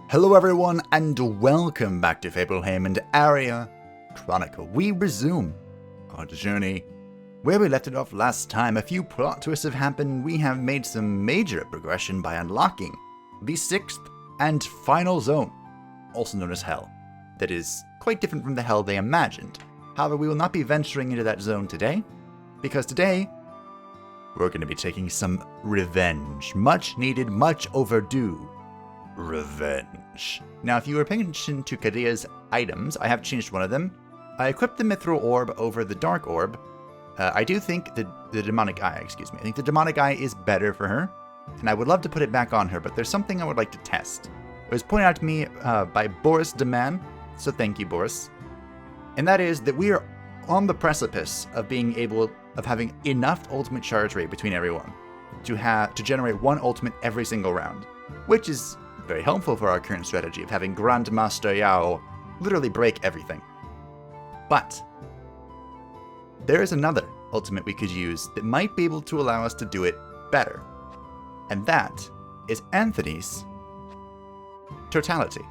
Hello everyone, and welcome back to Fableheim and ARIA Chronicle. We resume our journey where we left it off last time. A few plot twists have happened. We have made some major progression by unlocking the 6th and final zone, also known as Hell. That is quite different from the Hell they imagined. However, we will not be venturing into that zone today, because today we're going to be taking some revenge. Much needed, much overdue revenge. Now, if you were paying attention to Kadia's items, I have changed one of them. I equipped the Mithril Orb over the Dark Orb. I do think the Demonic Eye, I think the Demonic Eye is better for her, and I would love to put it back on her, but there's something I would like to test. It was pointed out to me by Boris Deman, so thank you, Boris. And that is that we are on the precipice of having enough ultimate charge rate between everyone to generate one ultimate every single round, which is very helpful for our current strategy of having Grandmaster Yao literally break everything. But there is another ultimate we could use that might be able to allow us to do it better, and that is Anthony's Totality.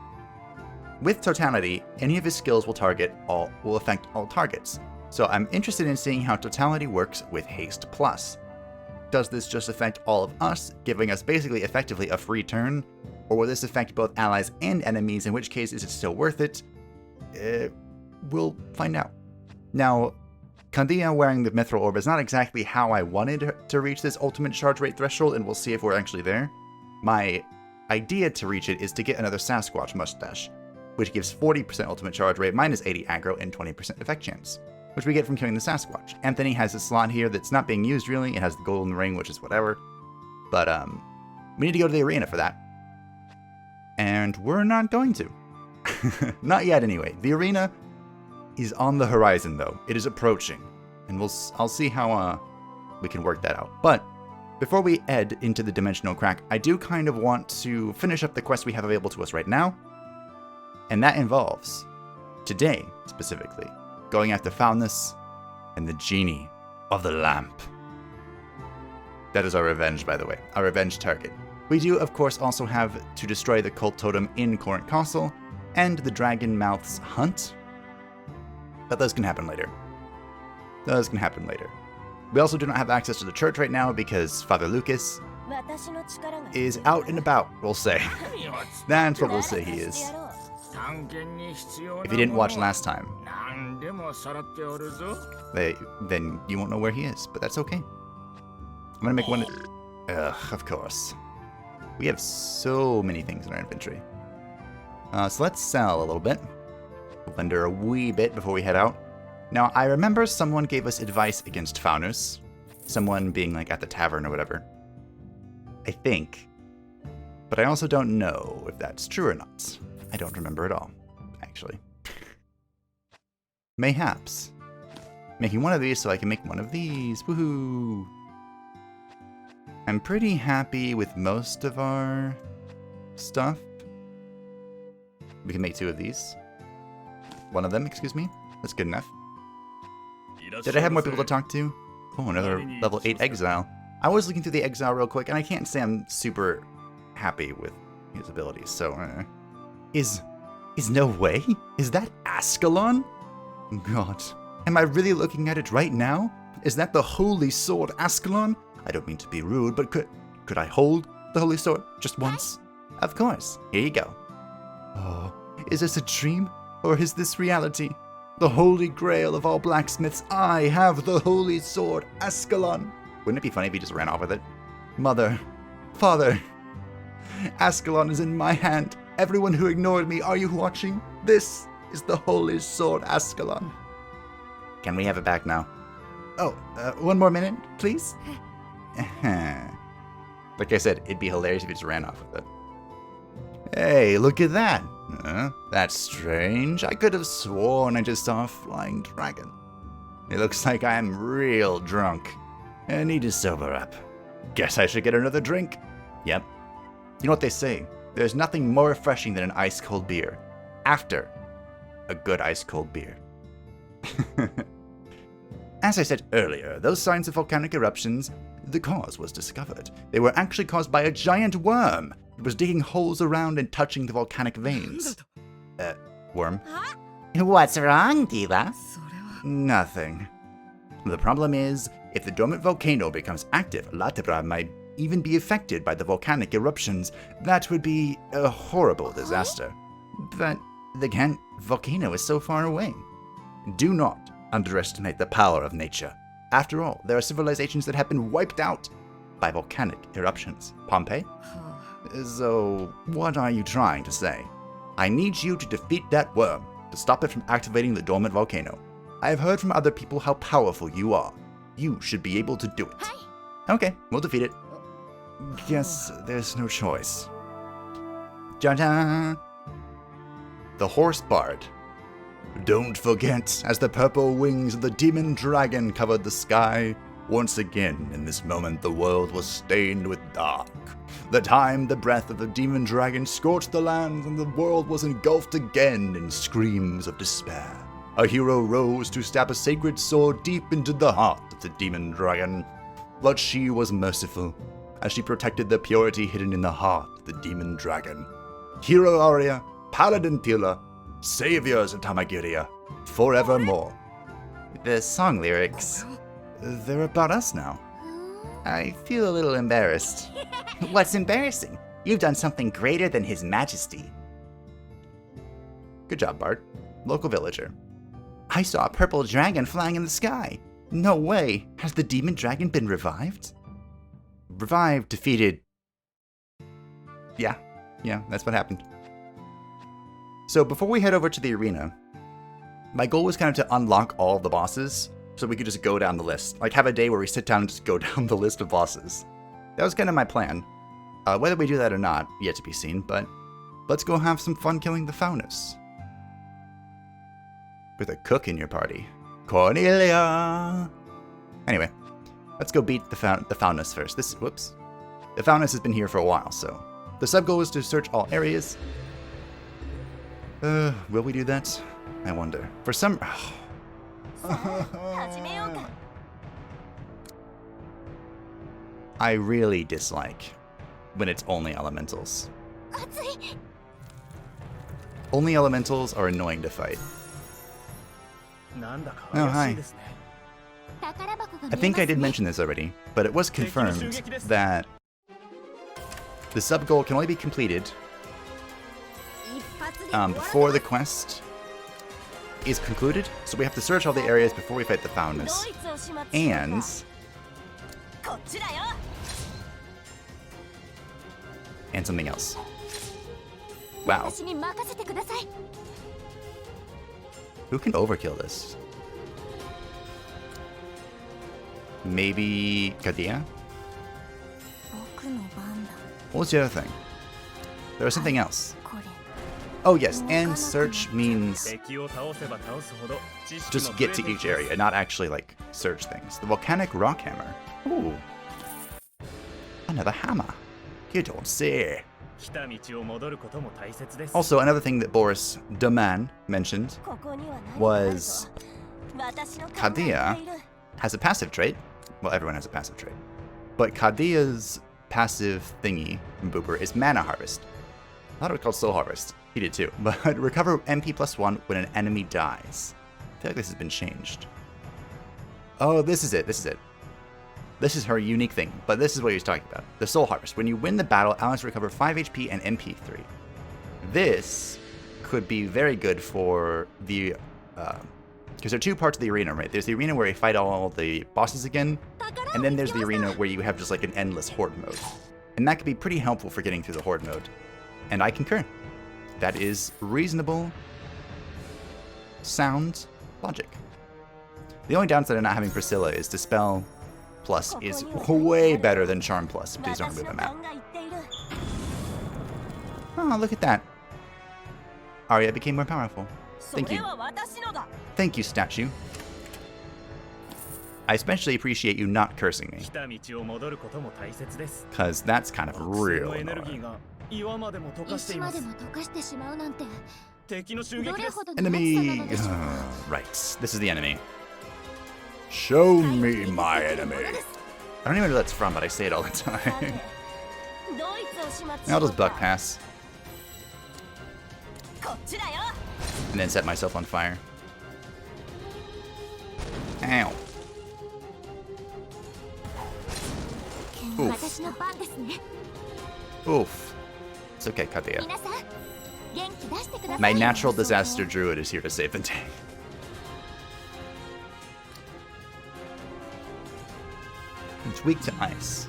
With Totality, any of his skills will affect all targets. So I'm interested in seeing how Totality works with Haste Plus. Does this just affect all of us, giving us basically effectively a free turn? Or will this affect both allies and enemies, in which case is it still worth it? We'll find out. Now, Kandia wearing the Mithril Orb is not exactly how I wanted to reach this ultimate charge rate threshold, and we'll see if we're actually there. My idea to reach it is to get another Sasquatch mustache, which gives 40% ultimate charge rate, minus 80 aggro, and 20% effect chance, which we get from killing the Sasquatch. Anthony has a slot here that's not being used really. It has the golden ring, which is whatever. But we need to go to the arena for that. And we're not going to. Not yet anyway. The arena is on the horizon though. It is approaching. And I'll see how we can work that out. But before we head into the Dimensional Crack, I do kind of want to finish up the quest we have available to us right now. And that involves, today specifically, going after Faunnus and the Genie of the Lamp. That is our revenge, by the way. Our revenge target. We do, of course, also have to destroy the Cult Totem in Corinth Castle and the Dragon Mouth's Hunt. But those can happen later. We also do not have access to the church right now because Father Lucas is out and about, we'll say. That's what we'll say he is. If you didn't watch last time, then you won't know where he is, but that's okay. I'm gonna make one. Of course. We have so many things in our inventory. So let's sell a little bit. We'll vendor a wee bit before we head out. Now, I remember someone gave us advice against Faunnus. Someone being like at the tavern or whatever. I think. But I also don't know if that's true or not. I don't remember at all, actually. Mayhaps. Making one of these so I can make one of these. Woohoo! I'm pretty happy with most of our stuff. We can make 2 of these. One of them, excuse me. That's good enough. Did I have more people to talk to? Oh, another level 8 exile. I was looking through the exile real quick, and I can't say I'm super happy with his abilities, so... Is no way? Is that Ascalon? God. Am I really looking at it right now? Is that the Holy Sword Ascalon? I don't mean to be rude, but could I hold the Holy Sword just once? Of course. Here you go. Oh, is this a dream? Or is this reality? The Holy Grail of all blacksmiths, I have the Holy Sword Ascalon. Wouldn't it be funny if he just ran off with it? Mother, Father, Ascalon is in my hand. Everyone who ignored me, are you watching? This is the Holy Sword Ascalon. Can we have it back now? Oh, 1 more minute, please? Like I said, it'd be hilarious if he just ran off with it. Hey, look at that. That's strange. I could have sworn I just saw a flying dragon. It looks like I'm real drunk. I need to sober up. Guess I should get another drink. Yep. You know what they say? There's nothing more refreshing than an ice-cold beer. After a good ice-cold beer. As I said earlier, those signs of volcanic eruptions, the cause was discovered. They were actually caused by a giant worm. It was digging holes around and touching the volcanic veins. Worm. What's wrong, Tila? Nothing. The problem is, if the dormant volcano becomes active, Latebra might even be affected by the volcanic eruptions. That would be a horrible disaster. But the volcano is so far away. Do not underestimate the power of nature. After all, there are civilizations that have been wiped out by volcanic eruptions. Pompeii? So, what are you trying to say? I need you to defeat that worm, to stop it from activating the dormant volcano. I have heard from other people how powerful you are. You should be able to do it. Okay, we'll defeat it. Guess there's no choice. Ja-da! The Horse Bard. Don't forget, as the purple wings of the demon dragon covered the sky, once again in this moment the world was stained with dark. The time the breath of the demon dragon scorched the lands and the world was engulfed again in screams of despair. A hero rose to stab a sacred sword deep into the heart of the demon dragon. But she was merciful, as she protected the purity hidden in the heart of the demon dragon. Hero Aria, Paladin Tila, saviors of Tamageria, forevermore. The song lyrics. They're about us now. I feel a little embarrassed. What's embarrassing? You've done something greater than His Majesty. Good job, Bart. Local villager. I saw a purple dragon flying in the sky. No way. Has the demon dragon been revived? Revived, defeated. Yeah, that's what happened. So before we head over to the arena, my goal was kind of to unlock all of the bosses so we could just go down the list. Like have a day where we sit down and just go down the list of bosses. That was kind of my plan. Whether we do that or not, yet to be seen, but let's go have some fun killing the Faunnus. With a cook in your party. Cornelia! Anyway, let's go beat the Faunnus first. Whoops. The Faunnus has been here for a while, so the sub-goal is to search all areas. Will we do that? I wonder. For some... I really dislike when it's only elementals. Only elementals are annoying to fight. Oh, hi. I think I did mention this already, but it was confirmed that the sub-goal can only be completed before the quest is concluded, so we have to search all the areas before we fight the Faunnus. And something else. Wow. Who can overkill this? Maybe Kadia? What was the other thing? There was something else. Oh yes, and search means just get to each area, not actually like search things. The volcanic rock hammer. Ooh. Another hammer. You don't say. Also, another thing that Boris Daman mentioned was Kadia has a passive trait. Well, everyone has a passive trait. But Kadia's passive thingy, Booper, is Mana Harvest. I thought it was called Soul Harvest. He did too. But recover MP +1 when an enemy dies. I feel like this has been changed. Oh, this is it. This is it. This is her unique thing, but this is what he was talking about. The Soul Harvest. When you win the battle, allies recover 5 HP and MP 3. This could be very good for the... because there are two parts of the arena, right? There's the arena where you fight all the bosses again, and then there's the arena where you have just like an endless horde mode. And that could be pretty helpful for getting through the horde mode. And I concur. That is reasonable, sound logic. The only downside of not having Priscilla is Dispel Plus is way better than Charm Plus. Please don't remove the map. Oh, look at that. Aria became more powerful. Thank you. Thank you, statue. I especially appreciate you not cursing me. Because that's kind of real annoying. Enemy! Right, this is the enemy. Show me my enemy. I don't even know where that's from, but I say it all the time. I'll just buck pass. And then set myself on fire. Ow. Oof. Oof. It's okay, Katia. My natural disaster druid is here to save the day. It's weak to ice.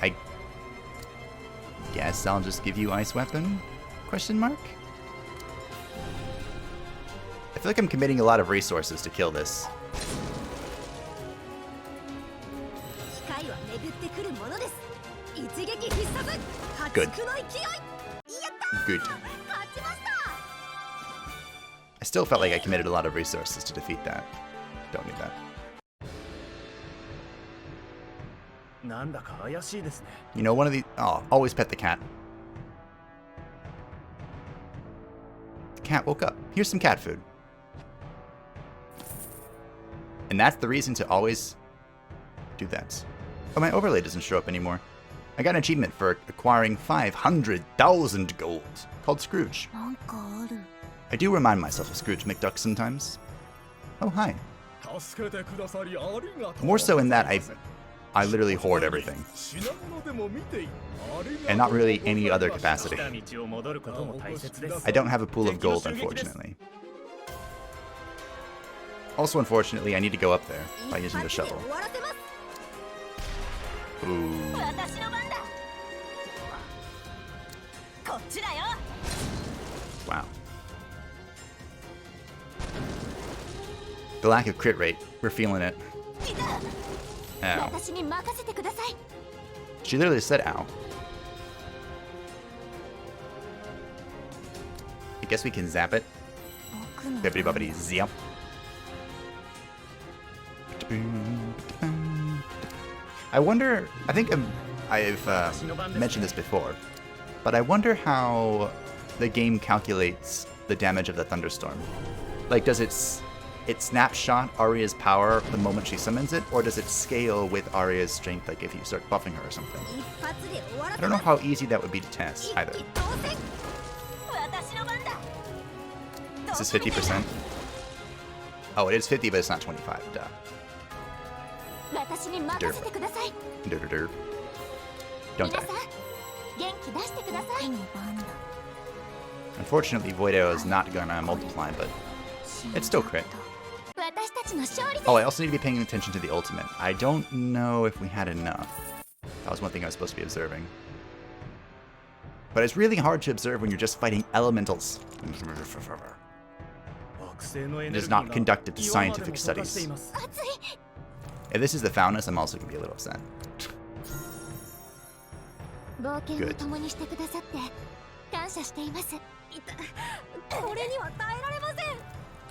I guess I'll just give you ice weapon? Question mark? I feel like I'm committing a lot of resources to kill this. Good. Good. I still felt like I committed a lot of resources to defeat that. Don't need that. You know, one of these... Oh, always pet the cat. The cat woke up. Here's some cat food. And that's the reason to always do that. Oh, my overlay doesn't show up anymore. I got an achievement for acquiring 500,000 gold, called Scrooge. I do remind myself of Scrooge McDuck sometimes. Oh, hi. More so in that I literally hoard everything. And not really any other capacity. I don't have a pool of gold, unfortunately. Also, unfortunately, I need to go up there by using the shovel. Ooh. Wow. The lack of crit rate. We're feeling it. Ow. She literally said ow. I guess we can zap it. Bibbidi bobbidi zap. I wonder, I think I've mentioned this before, but I wonder how the game calculates the damage of the thunderstorm. Like, does it snapshot Aria's power the moment she summons it, or does it scale with Aria's strength, like if you start buffing her or something? I don't know how easy that would be to test, either. Is this 50%? Oh, it is 50, but it's not 25, duh. Derp. Don't die. Unfortunately, Void Arrow is not gonna multiply, but it's still crit. Oh, I also need to be paying attention to the ultimate. I don't know if we had enough. That was one thing I was supposed to be observing. But it's really hard to observe when you're just fighting elementals. It is not conducted to scientific studies. If this is the Faunnus, I'm also going to be a little upset. Good.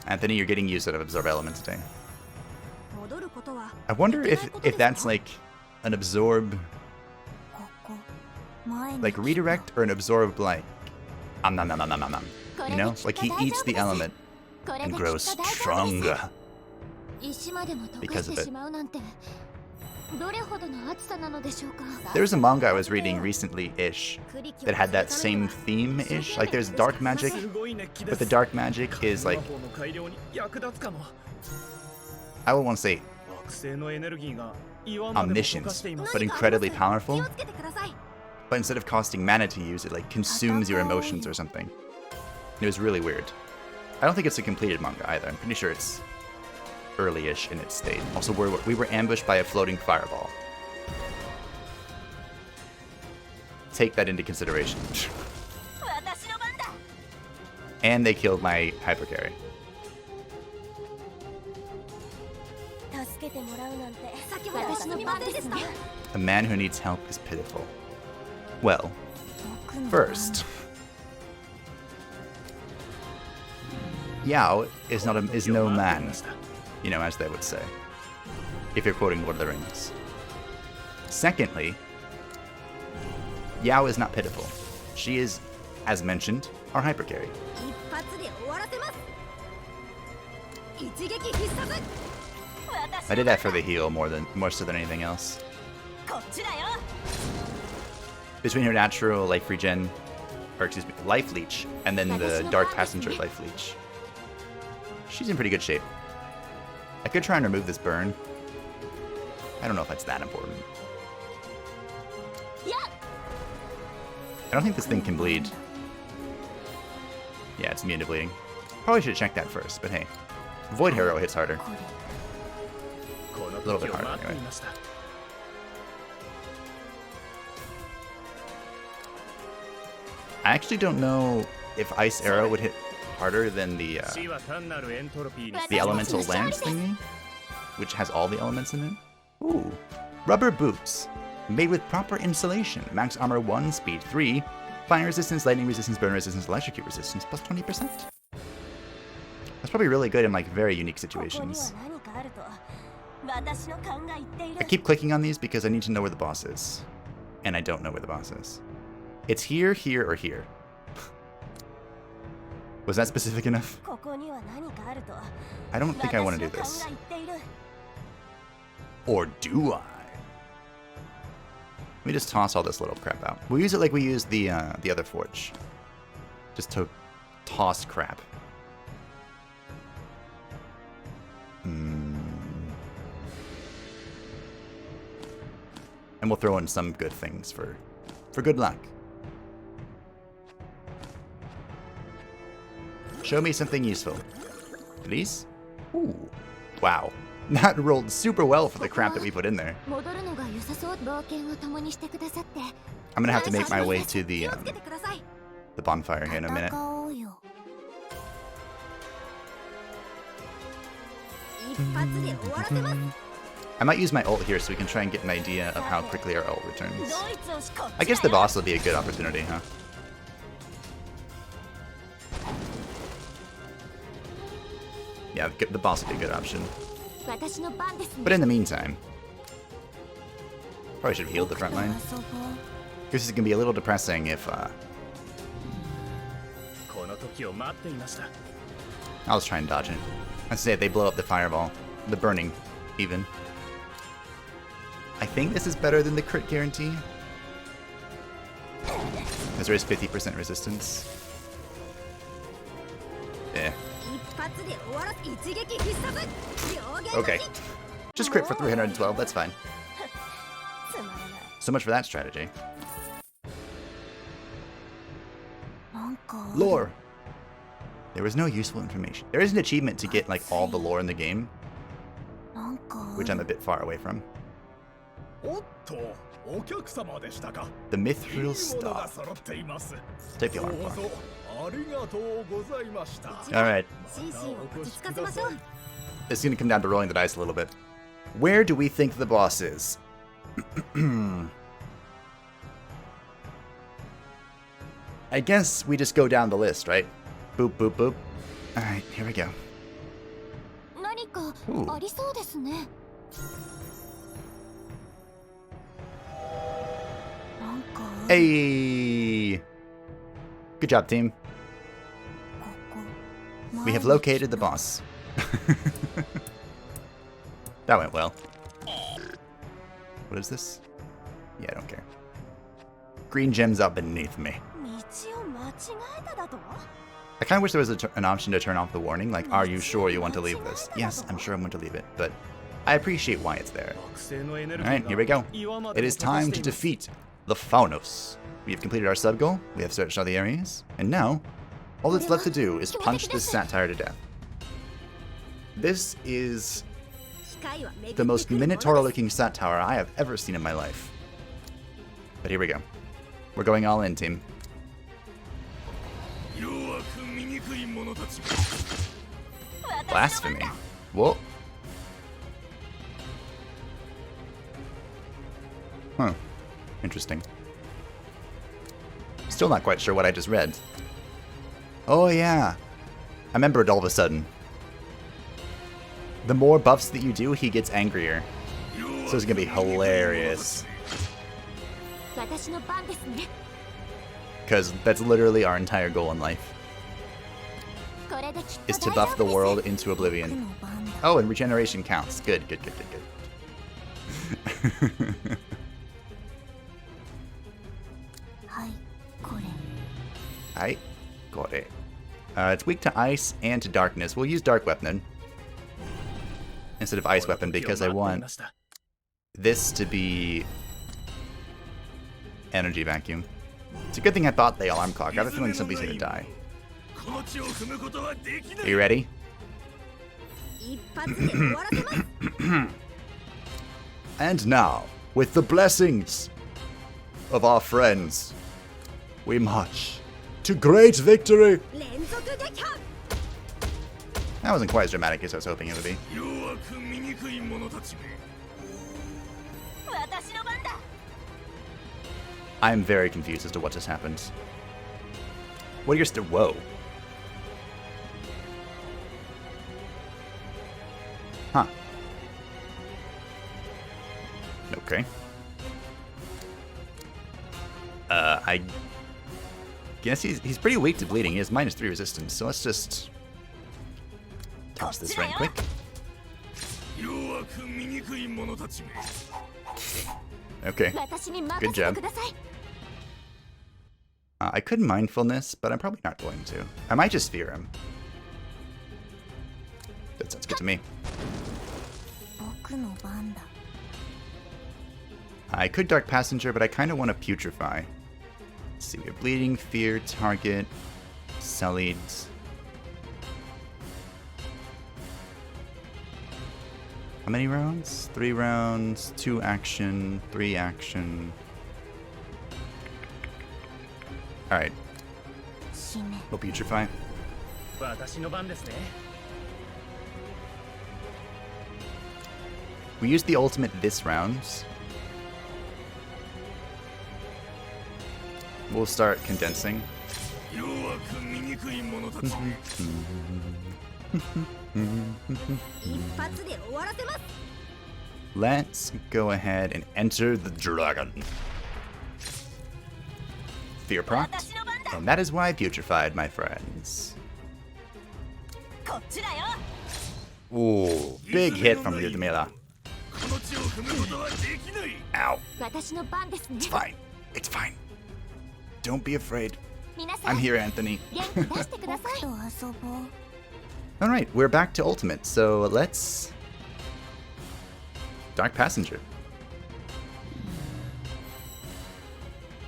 Anthony, you're getting used to absorb element today. I wonder if that's like an absorb, like redirect, or an absorb like nom nom nom nom nom nom. You know, like he eats the element and grows stronger because of it. There's a manga I was reading recently-ish that had that same theme-ish. Like there's dark magic, but the dark magic is like, I would want to say omniscient, but incredibly powerful. But instead of costing mana to use, it like consumes your emotions or something. It was really weird. I don't think it's a completed manga either. I'm pretty sure it's early-ish in its state. Also, we were ambushed by a floating fireball. Take that into consideration. And they killed my hypercarry. A man who needs help is pitiful. Well, first, Yao is no man, you know, as they would say, if you're quoting Lord of the Rings. Secondly, Yao is not pitiful. She is, as mentioned, our hypercarry. I did that for the heal more so than anything else. Between her natural life regen, or excuse me, life leech, and then the dark passenger life leech, she's in pretty good shape. I could try and remove this burn. I don't know if that's that important. I don't think this thing can bleed. Yeah, it's immune to bleeding. Probably should have checked that first, but hey. Void Hero hits harder. A little bit harder, anyway. I actually don't know if Ice Arrow would hit harder than the Elemental Lance thingy, which has all the elements in it. Ooh. Rubber Boots. Made with proper insulation. Max armor 1, speed 3, fire resistance, lightning resistance, burn resistance, electrocute resistance, plus 20%. That's probably really good in like very unique situations. I keep clicking on these because I need to know where the boss is. And I don't know where the boss is. It's here, here, or here. Was that specific enough? I don't think I want to do this. Or do I? Let me just toss all this little crap out. We'll use it like we used the other forge. Just to toss crap. And we'll throw in some good things for good luck. Show me something useful. Please? Ooh. Wow. That rolled super well for the crap that we put in there. I'm gonna have to make my way to the bonfire here in a minute. I might use my ult here so we can try and get an idea of how quickly our ult returns. I guess the boss will be a good opportunity, huh? Yeah, the boss would be a good option. But in the meantime, probably should have healed the front line. This is going to be a little depressing if I'll just try and dodge it. I say they blow up the fireball. The burning, even. I think this is better than the crit guarantee. Because there is 50% resistance. Yeah. Okay. Just crit for 312, that's fine. So much for that strategy. Lore! There was no useful information. There is an achievement to get like all the lore in the game, which I'm a bit far away from. The Mithril Staff. Take the alarm clock. Alright. It's gonna come down to rolling the dice a little bit. Where do we think the boss is? I guess we just go down the list, right? Boop, boop, boop. Alright, here we go. Ooh. Hey! Good job, team. We have located the boss. That went well. What is this? Yeah, I don't care. Green gems up beneath me. I kind of wish there was an option to turn off the warning, like, are you sure you want to leave this? Yes, I'm sure I want to leave it, but I appreciate why it's there. Alright, here we go. It is time to defeat the Faunnus. We have completed our sub-goal, we have searched all the areas, and now, all that's left to do is punch this satire to death. This is the most Minotaur-looking satire I have ever seen in my life. But here we go. We're going all in, team. Blasphemy. Whoa. Huh. Interesting. Still not quite sure what I just read. Oh yeah. I remembered all of a sudden. The more buffs that you do, he gets angrier. So it's gonna be hilarious. Because that's literally our entire goal in life. is to buff the world into oblivion. Oh, and regeneration counts. Good, good, good, good, good. I got it. It's weak to ice and to darkness. We'll use dark weapon instead of ice weapon because I want this to be energy vacuum. It's a good thing I bought the alarm clock. I have a feeling somebody's gonna die. Are you ready? And now, with the blessings of our friends, we march to great victory! That wasn't quite as dramatic as I was hoping it would be. I'm very confused as to what just happened. What are your whoa. Huh. Okay. I guess he's pretty weak to bleeding. He has -3 resistance, so let's just toss this right quick. Okay, good job. I could mindfulness, but I'm probably not going to. I might just fear him. That sounds good to me. I could Dark Passenger, but I kind of want to Putrefy. Let's see, we have Bleeding, Fear, Target, Sullied. How many rounds? 3 rounds, 2 action, 3 action. Alright. We'll Putrefy. We used the ultimate this round. We'll start condensing. Let's go ahead and enter the dragon. Fear proct. And that is why I putrefied, my friends. Ooh, big hit from the Tila. Ow. It's fine. It's fine. Don't be afraid. I'm here, Anthony. Alright, we're back to ultimate, so let's... Dark Passenger.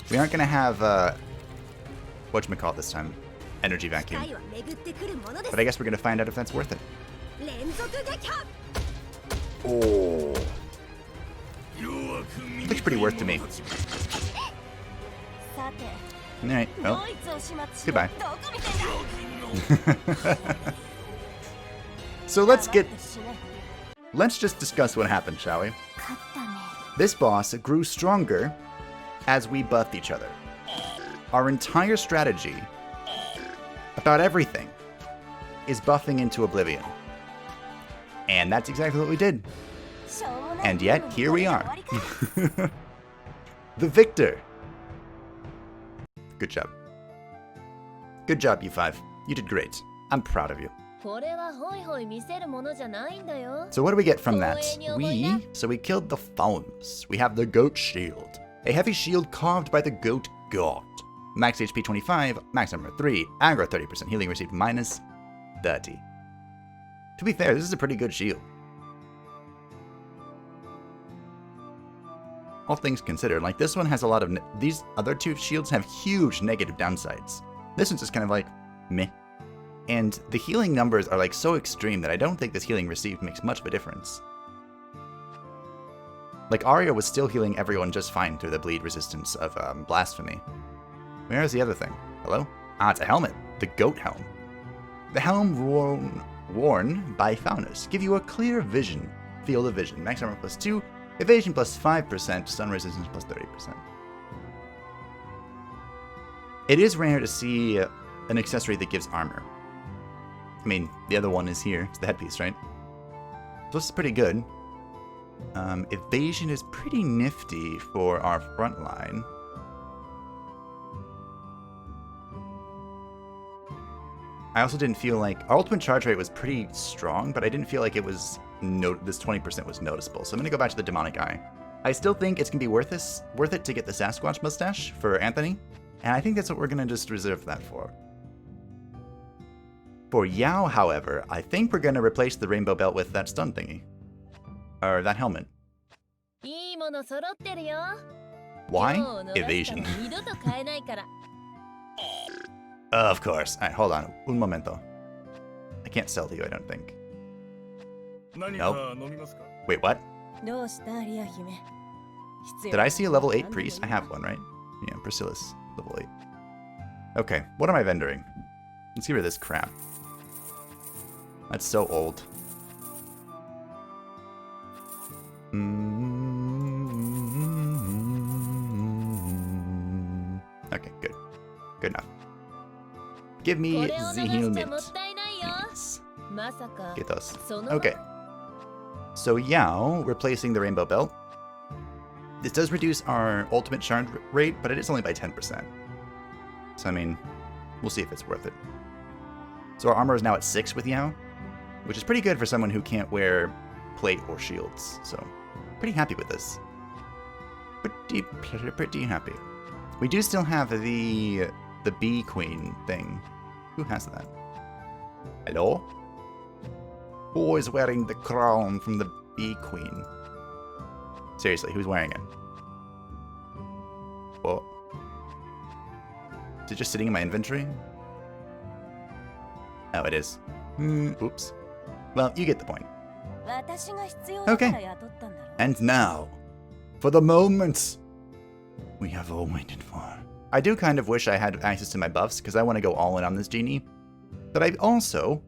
We aren't gonna have, whatchamacallit this time? Energy Vacuum. But I guess we're gonna find out if that's worth it. Oh. Looks pretty worth to me. Alright, well, goodbye. So let's just discuss what happened, shall we? This boss grew stronger as we buffed each other. Our entire strategy about everything is buffing into oblivion. And that's exactly what we did. And yet, here we are. The victor. Good job. Good job, you 5. You did great. I'm proud of you. So what do we get from that? We killed the Faunnus. We have the goat shield. A heavy shield carved by the goat god. Max HP 25, max armor 3, aggro 30%, healing received -30. To be fair, this is a pretty good shield. All things considered, like this one has a lot of... These other 2 shields have huge negative downsides. This one's just kind of like, meh. And the healing numbers are like so extreme that I don't think this healing received makes much of a difference. Like ARIA was still healing everyone just fine through the bleed resistance of Blasphemy. Where's the other thing? Hello? Ah, it's a helmet. The goat helm. The helm worn by Faunnus give you a clear vision, field of vision. Max armor +2, evasion +5%, stun resistance +30%. It is rare to see an accessory that gives armor. I mean, the other one is here. It's the headpiece, right? So this is pretty good. Evasion is pretty nifty for our front line. I also didn't feel like our ultimate charge rate was pretty strong, but I didn't feel like it was this 20% was noticeable. So I'm gonna go back to the demonic eye. I still think it's gonna be worth it to get the Sasquatch mustache for Anthony, and I think that's what we're gonna just reserve that for. For Yao, however, I think we're gonna replace the rainbow belt with that stun thingy, or that helmet. Why? Evasion. Of course. Alright, hold on. Un momento. I can't sell to you, I don't think. Nope. Wait, what? Did I see a level 8 priest? I have one, right? Yeah, Priscilla's level 8. Okay, what am I vendoring? Let's get rid of this crap. That's so old. Okay, good. Good enough. Give me the helmet, please. Get those. Okay. So Yao, replacing the rainbow belt. This does reduce our ultimate charge rate, but it is only by 10%. So I mean, we'll see if it's worth it. So our armor is now at 6 with Yao, which is pretty good for someone who can't wear plate or shields. So pretty happy with this. Pretty happy. We do still have the bee queen thing. Who has that? Hello? Who is wearing the crown from the bee queen? Seriously, who's wearing it? What? Is it just sitting in my inventory? Oh, it is. Oops. Well, you get the point. Okay. And now, for the moment we have all waited for. I do kind of wish I had access to my buffs, because I want to go all in on this genie. But I also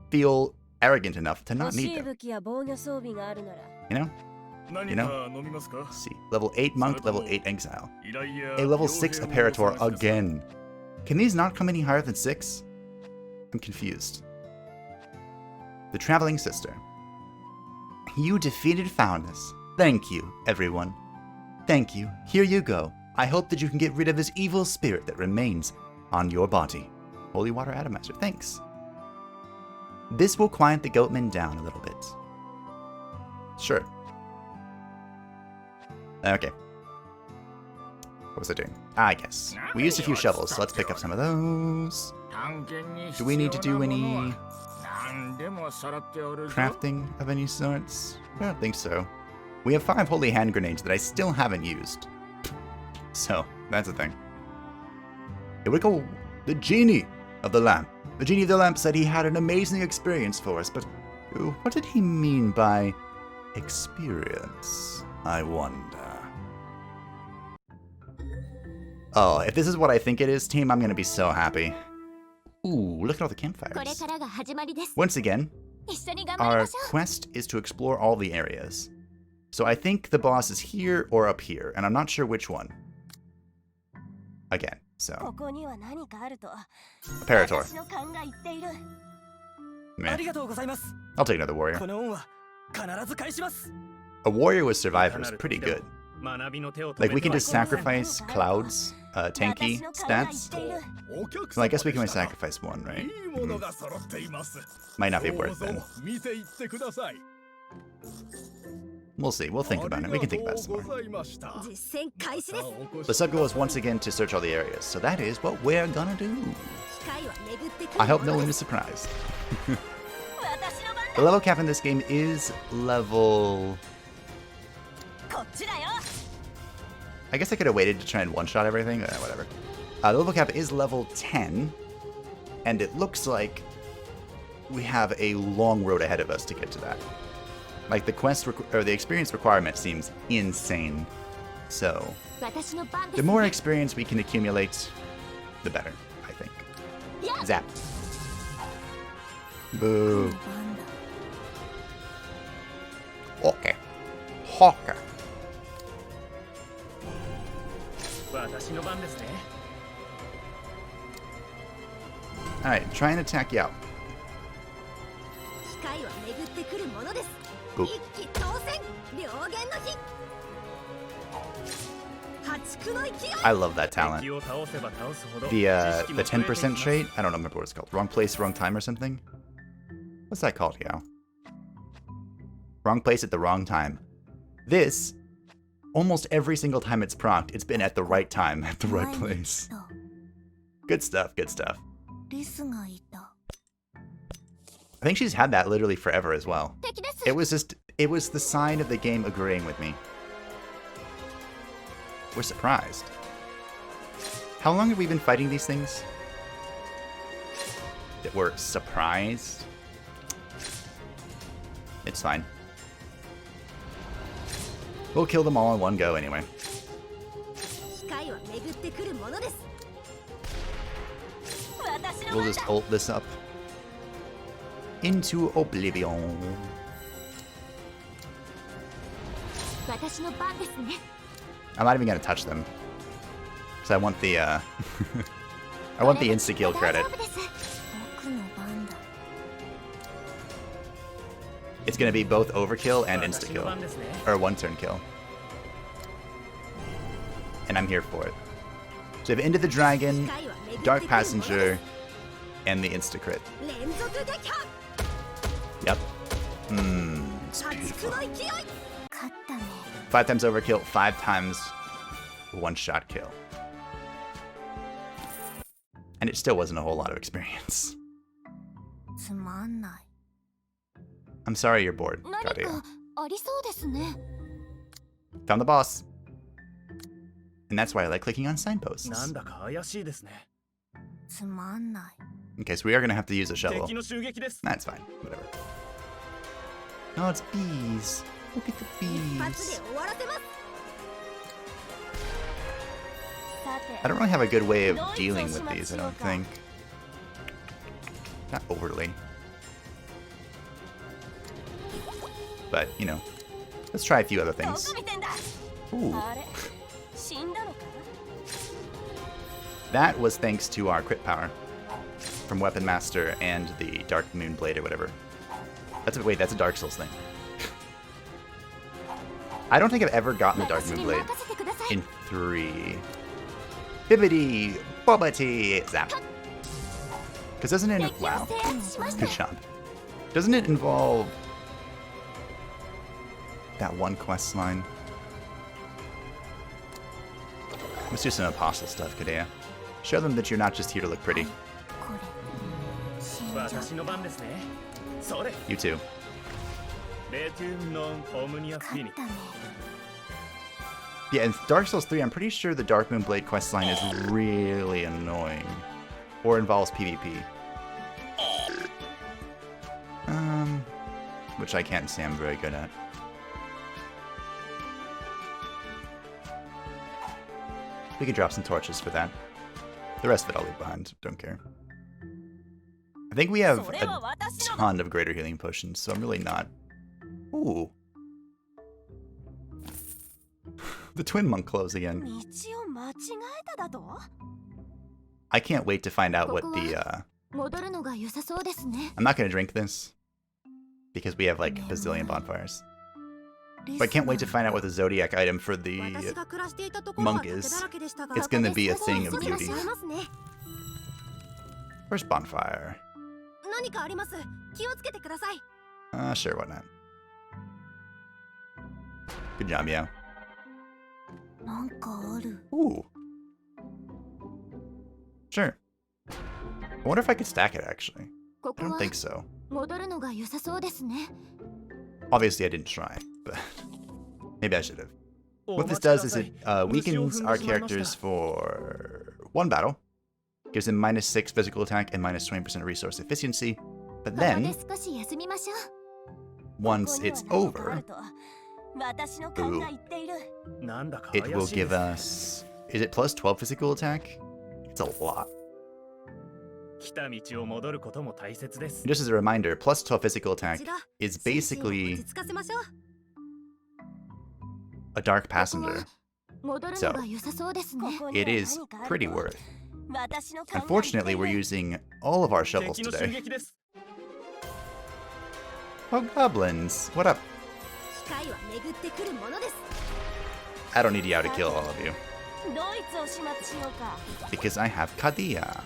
feel arrogant enough to not need them. You know? You know? Let's see. Level 8 monk, level 8 exile. A level 6 apparator again. Can these not come any higher than 6? I'm confused. The traveling sister. You defeated Faunnus. Thank you, everyone. Thank you. Here you go. I hope that you can get rid of this evil spirit that remains on your body. Holy Water Atomizer. Thanks. This will quiet the goatmen down a little bit. Sure. Okay. What was I doing? I guess. We used a few shovels, so let's pick up some of those. Do we need to do any crafting of any sorts? I don't think so. We have 5 holy hand grenades that I still haven't used. So, that's the thing. Here we go. The genie of the lamp. The genie of the lamp said he had an amazing experience for us, but what did he mean by experience? I wonder. Oh, if this is what I think it is, team, I'm gonna be so happy. Ooh, look at all the campfires. Once again, our quest is to explore all the areas. So I think the boss is here or up here, and I'm not sure which one. Again, so. Apparator. Man. I'll take another warrior. A warrior with survivor is pretty good. Like, we can just sacrifice Cloud's tanky stats. So I guess we can only sacrifice one, right? Might not be worth it. We'll see. We'll think about it. We can think about it some more. The sub goal is once again to search all the areas. So that is what we're gonna do. I hope no one is surprised. The level cap in this game is level... I guess I could have waited to try and one-shot everything. Whatever. The level cap is level 10. And it looks like we have a long road ahead of us to get to that. Like, the quest or the experience requirement seems insane. So, the more experience we can accumulate, the better, I think. Zap. Boo. Okay. Hawker. Alright, try and attack you out. Boop. I love that talent. The 10% trait? I don't remember what it's called. Wrong place, wrong time or something? What's that called, Yao? Wrong place at the wrong time. This, almost every single time it's procced, it's been at the right time, at the right place. Good stuff, good stuff. I think she's had that literally forever as well. It was the sign of the game agreeing with me. We're surprised. How long have we been fighting these things? That we're surprised? It's fine. We'll kill them all in one go anyway. We'll just ult this up. Into oblivion. I'm not even gonna touch them. Because I want the I want the insta-kill credit. It's gonna be both overkill and insta-kill. Or one-turn kill. And I'm here for it. So we have Into the Dragon, Dark Passenger, and the insta-crit. Yep. It's beautiful. 5 times overkill, 5 times one-shot kill. And it still wasn't a whole lot of experience. I'm sorry you're bored, Kadia. Found the boss. And that's why I like clicking on signposts. Okay, so we are going to have to use a shovel. That's fine, whatever. Oh, it's bees. Look at the bees. I don't really have a good way of dealing with these, I don't think. Not overly. But, you know, let's try a few other things. Ooh. That was thanks to our crit power from Weapon Master and the Dark Moon Blade or whatever. Wait, that's a Dark Souls thing. I don't think I've ever gotten the Dark Moon Blade in 3. Bibbidi Bobbity Zap. Because doesn't it... Wow. Good job. Doesn't it involve that one quest line? Let's do some apostle stuff, Kadea. Show them that you're not just here to look pretty. You too. Yeah, in Dark Souls 3, I'm pretty sure the Dark Moon Blade questline is really annoying. Or involves PvP. Which I can't say I'm very good at. We could drop some torches for that. The rest of it I'll leave behind. Don't care. I think we have a ton of greater healing potions, so I'm really not... Ooh. The twin monk clothes again. I can't wait to find out what the, I'm not gonna drink this, because we have like a bazillion bonfires. But I can't wait to find out what the zodiac item for the monk is. It's gonna be a thing of beauty. First bonfire. Sure, why not? Good job, yeah. Ooh. Sure. I wonder if I could stack it, actually. I don't think so. Obviously, I didn't try, but maybe I should have. What this does is it weakens our characters for 1 battle. Gives them -6 physical attack and -20% resource efficiency. But then, once it's over, it will give us... Is it plus 12 physical attack? It's a lot. Just as a reminder, plus 12 physical attack is basically a Dark Passenger. So, it is pretty worth. Unfortunately, we're using all of our shovels today. Oh, goblins. What up? I don't need Yao to kill all of you. Because I have Kadia.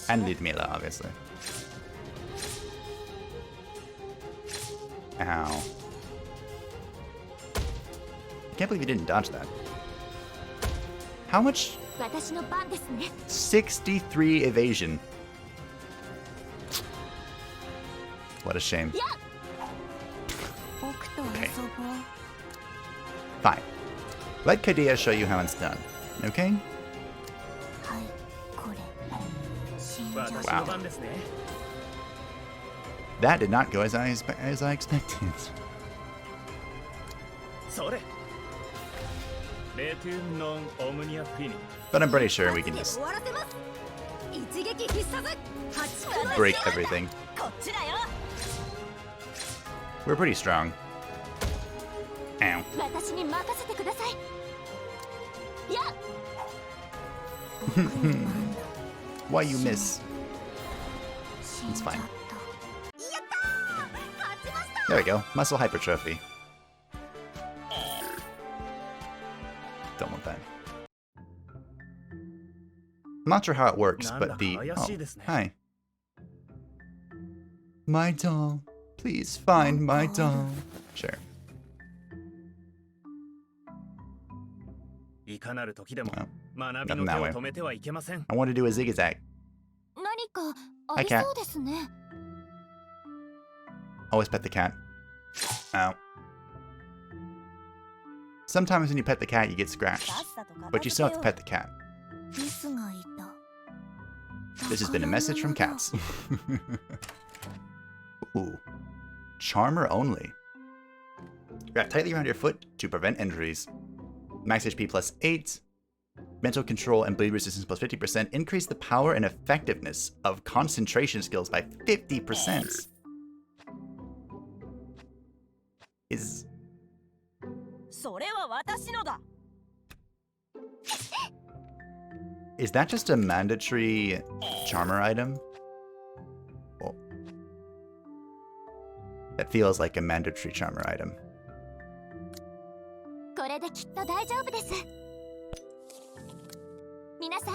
And Ludmila, obviously. Ow. I can't believe you didn't dodge that. How much? 63 evasion. What a shame. Okay. Fine. Let Kadia show you how it's done. Okay? Wow. That did not go as I expected. But I'm pretty sure we can just break everything. We're pretty strong. Ow. Why you miss? It's fine. There we go. Muscle hypertrophy. Don't want that. I'm not sure how it works, but the... Oh, hi. My doll. Please find my doll. Sure. Well, nothing that way. I want to do a zigzag. Hi, cat. Always pet the cat. Ow. Sometimes when you pet the cat, you get scratched. But you still have to pet the cat. This has been a message from cats. Ooh. Charmer only. Wrap tightly around your foot to prevent injuries. Max HP plus 8. Mental control and bleed resistance plus 50%. Increase the power and effectiveness of concentration skills by 50%. Is that just a mandatory charmer item? Oh. That feels like a mandatory charmer item.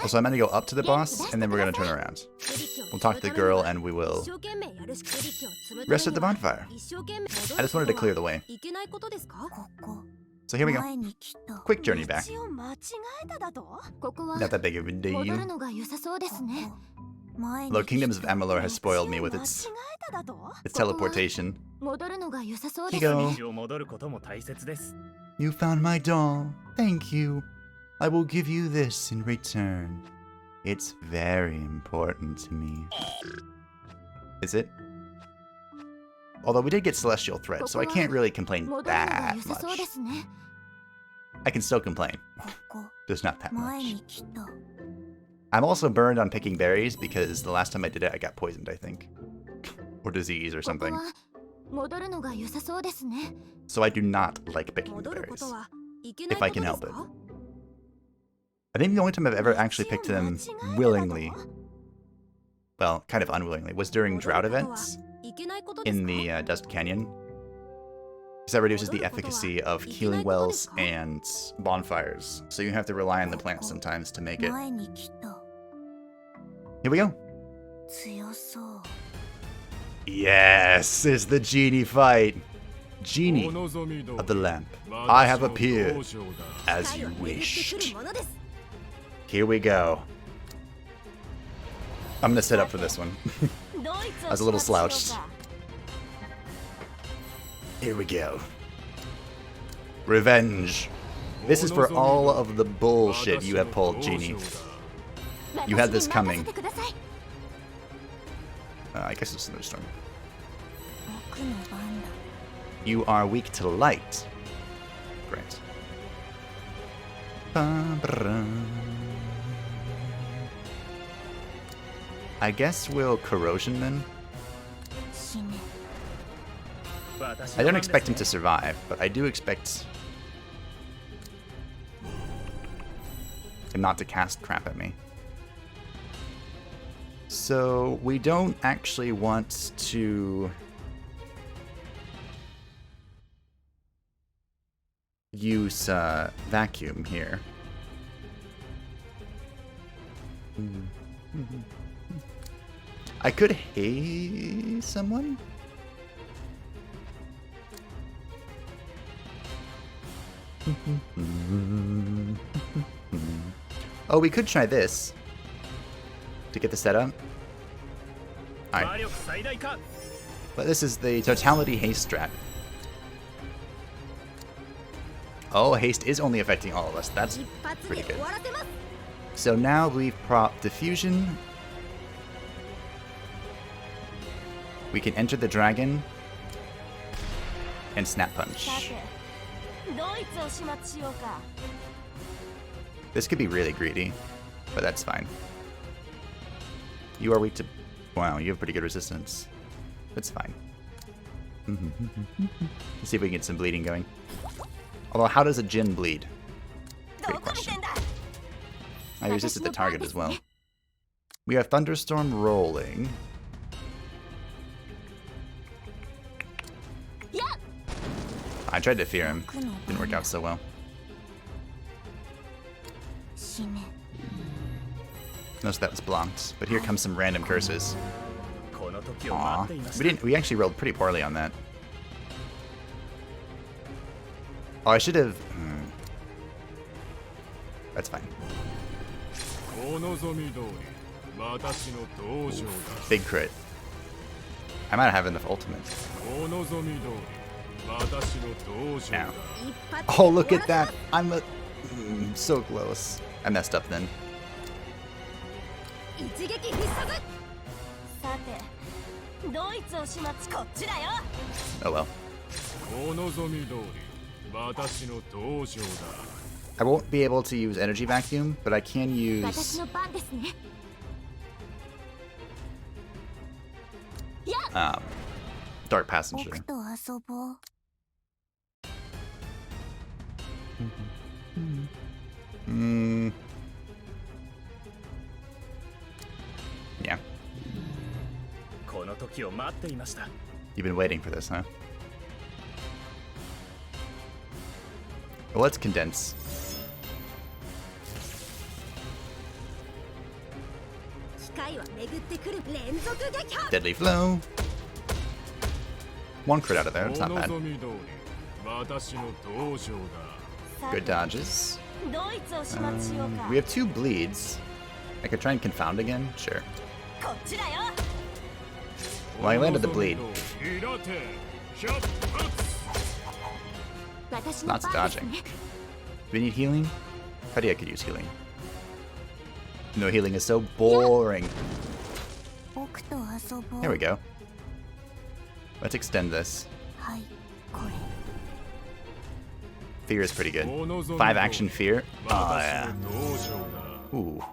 So I'm gonna go up to the boss, and then we're gonna turn around. We'll talk to the girl, and we will rest at the bonfire. I just wanted to clear the way. So here we go. Quick journey back. Not that big of a deal. Lord Kingdoms of Amalur has spoiled me with its teleportation. Here you go. You found my doll. Thank you. I will give you this in return. It's very important to me. Is it? Although we did get Celestial Thread, so I can't really complain that much. I can still complain. Just not that much. I'm also burned on picking berries because the last time I did it, I got poisoned, I think. Or disease or something. So I do not like picking the berries. If I can help it. I think the only time I've ever actually picked them willingly, well, kind of unwillingly, was during drought events in the Dust Canyon. Because that reduces the efficacy of healing wells and bonfires. So you have to rely on the plants sometimes to make it. Here we go. Yes, it's the genie fight. Genie of the lamp, I have appeared as you wished. Here we go. I'm gonna sit up for this one. I was a little slouched. Here we go. Revenge. This is for all of the bullshit you have pulled, Genie. You had this coming. I guess it's another storm. You are weak to light. Great. I guess we'll corrosion then. I don't expect him to survive, but I do expect him not to cast crap at me. So we don't actually want to... use vacuum here. I could haze someone? Oh, we could try this to get the setup. Alright. But this is the totality haste strat. Oh, haste is only affecting all of us. That's pretty good. So now we've propped diffusion. We can enter the dragon and snap punch. This could be really greedy, but that's fine. You are weak to... Wow, you have pretty good resistance. That's fine. Let's see if we can get some bleeding going. Although, how does a Jin bleed? Great question. I resisted the target as well. We have Thunderstorm rolling. I tried to fear him. Didn't work out so well. Notice that was blocked, but here comes some random curses. Aw. We actually rolled pretty poorly on that. Oh, I should have... That's fine. Ooh, big crit. I might have enough ultimate. Now. Oh, look at that! I'm so close. I messed up then. Oh well. I won't be able to use energy vacuum, but I can use Dark Passenger. Yeah. You've been waiting for this, huh? Well, let's condense. Deadly Flow. One crit out of there, it's not bad. Good dodges. We have 2 bleeds. I could try and confound again? Sure. Well, I landed the bleed. Lots of dodging. Do we need healing? Kadia could use healing. No, healing is so boring. There we go. Let's extend this. Fear is pretty good. 5 action fear. Oh, yeah. Ooh.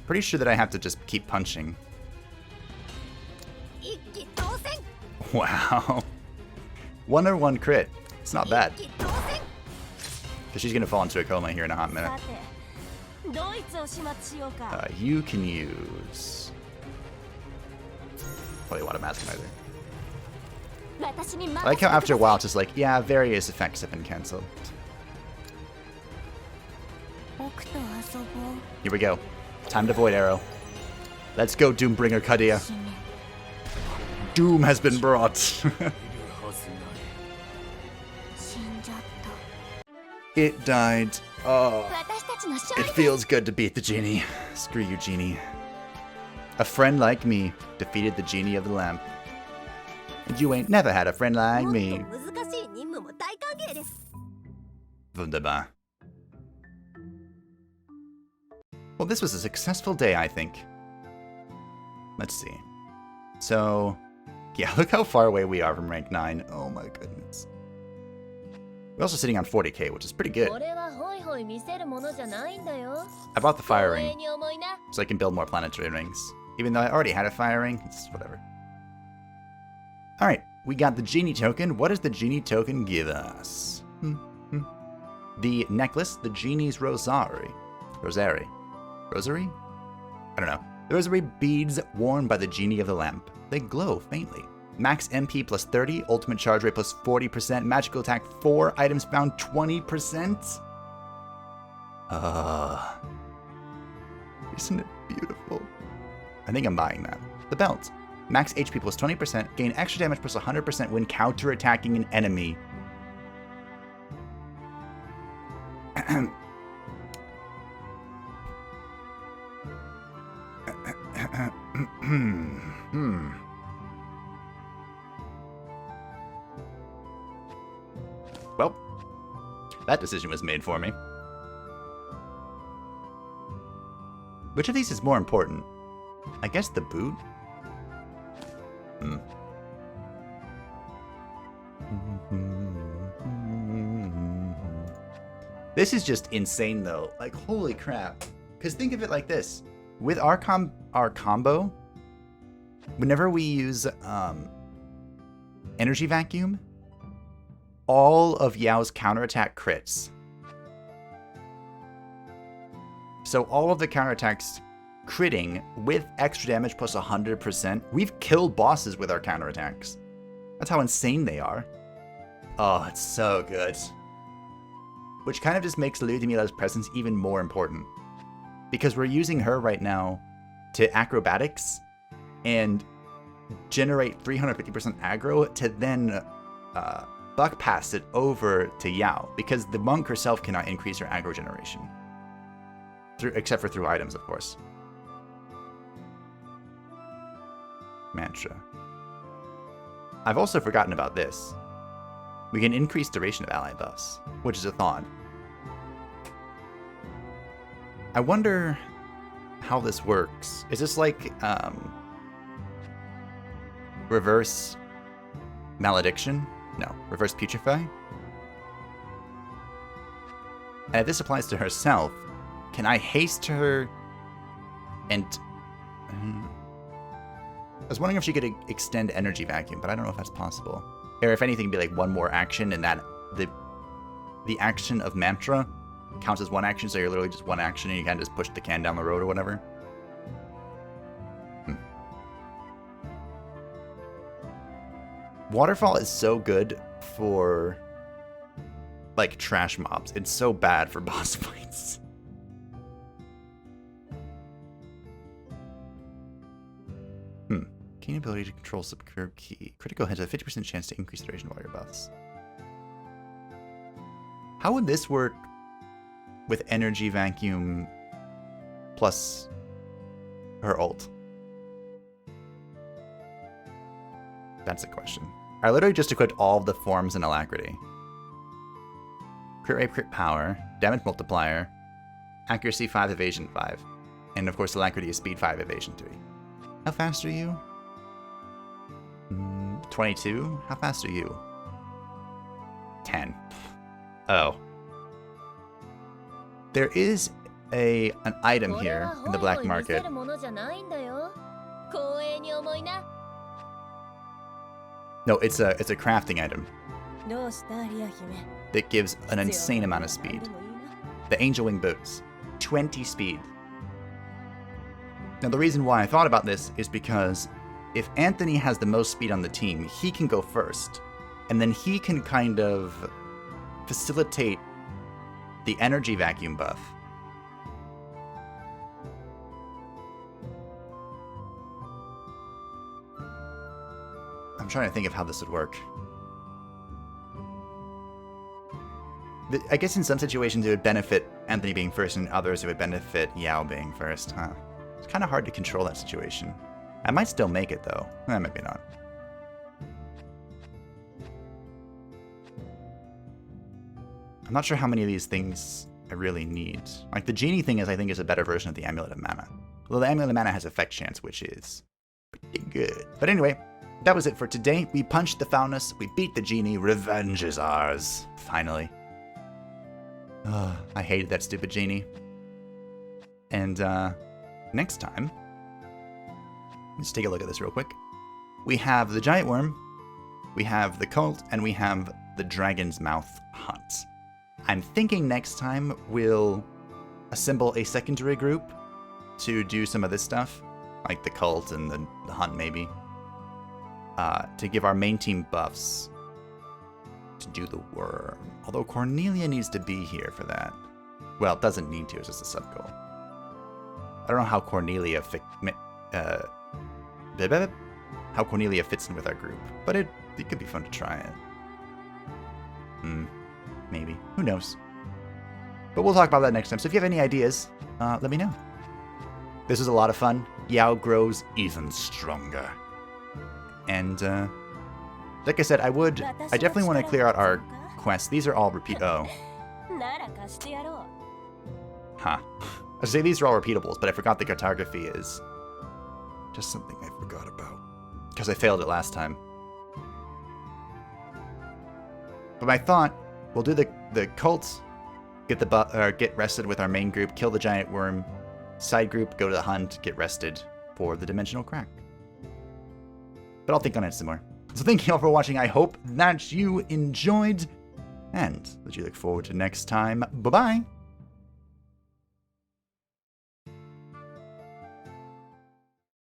Pretty sure that I have to just keep punching. Wow. 1/1 crit. It's not bad. Because she's going to fall into a coma here in a hot minute. You can use... Probably Water Maskinizer. I like how after a while it's just like, yeah, various effects have been cancelled. Here we go. Time to Void Arrow. Let's go, Doombringer Kadia. Doom has been brought. It died. Oh. It feels good to beat the genie. Screw you, genie. A friend like me defeated the genie of the lamp. And you ain't never had a friend like me. Wunderbar. Well, this was a successful day, I think. Let's see. So, yeah, look how far away we are from rank 9. Oh my goodness. We're also sitting on 40k, which is pretty good. I bought the fire ring, so I can build more planetary rings. Even though I already had a fire ring, it's whatever. Alright, we got the genie token. What does the genie token give us? The necklace, the genie's rosary. Rosary? Rosary? I don't know. The rosary beads worn by the genie of the lamp. They glow faintly. Max MP plus 30, ultimate charge rate plus 40%, magical attack 4, items found 20%. Isn't it beautiful? I think I'm buying that. The belt. Max HP plus 20%, gain extra damage plus 100% when counter-attacking an enemy. Well, that decision was made for me. Which of these is more important? I guess the boot? This is just insane though. Like, holy crap. Because think of it like this. With our combo, whenever we use energy vacuum, all of Yao's counterattack crits. So all of the counterattacks critting with extra damage plus 100%. We've killed bosses with our counterattacks. That's how insane they are. Oh, it's so good. Which kind of just makes Ludmila's presence even more important. Because we're using her right now to acrobatics and generate 350% aggro to then buck pass it over to Yao. Because the monk herself cannot increase her aggro generation. Except for through items, of course. Mantra. I've also forgotten about this. We can increase duration of ally buffs, which is a thought. I wonder how this works. Is this like reverse malediction? No, reverse putrefy? And if this applies to herself, can I haste her and... I was wondering if she could extend energy vacuum, but I don't know if that's possible. Or if anything, be like one more action, and that the action of mantra counts as one action, so you're literally just one action, and you kind of just push the can down the road or whatever. Waterfall is so good for like trash mobs. It's so bad for boss fights. Keen ability to control subcurve key. Critical hits have a 50% chance to increase the duration of all your buffs. How would this work with energy vacuum plus her ult? That's the question. I literally just equipped all of the forms in Alacrity. Crit rate, crit power, damage multiplier, accuracy 5, evasion 5. And of course Alacrity is speed 5, evasion 3. How fast are you? 22? How fast are you? 10. Oh. There is an item here in the black market. No, it's a crafting item that gives an insane amount of speed. The Angel Wing Boots. 20 speed. Now the reason why I thought about this is because if Anthony has the most speed on the team, he can go first. And then he can kind of facilitate the energy vacuum buff. I'm trying to think of how this would work. I guess in some situations it would benefit Anthony being first, and in others it would benefit Yao being first, huh? It's kind of hard to control that situation. I might still make it though. Maybe not. I'm not sure how many of these things I really need. Like the genie thing I think is a better version of the Amulet of Mana. Although the Amulet of Mana has effect chance, which is pretty good. But anyway, that was it for today. We punched the Faunnus, we beat the genie, revenge is ours. Finally. I hated that stupid genie. And next time, let's take a look at this real quick. We have the giant worm, we have the cult, and we have the dragon's mouth hunt. I'm thinking next time we'll assemble a secondary group to do some of this stuff, like the cult and the hunt maybe. to give our main team buffs to do the worm. Although Cornelia needs to be here for that. Well, it doesn't need to, it's just a sub-goal. I don't know how Cornelia fits in with our group, but it could be fun to try it. Maybe. Who knows? But we'll talk about that next time. So if you have any ideas, let me know. This was a lot of fun. Yao grows even stronger. And, like I said, I definitely want to clear out our quests. These are all repeat. Oh. Huh. I say these are all repeatables, but I forgot the cartography is just something I forgot about. Because I failed it last time. But my thought, we'll do the cult, get rested with our main group, kill the giant worm, side group, go to the hunt, get rested for the dimensional crack. But I'll think on it some more. So thank you all for watching. I hope that you enjoyed, and that you look forward to next time. Bye-bye!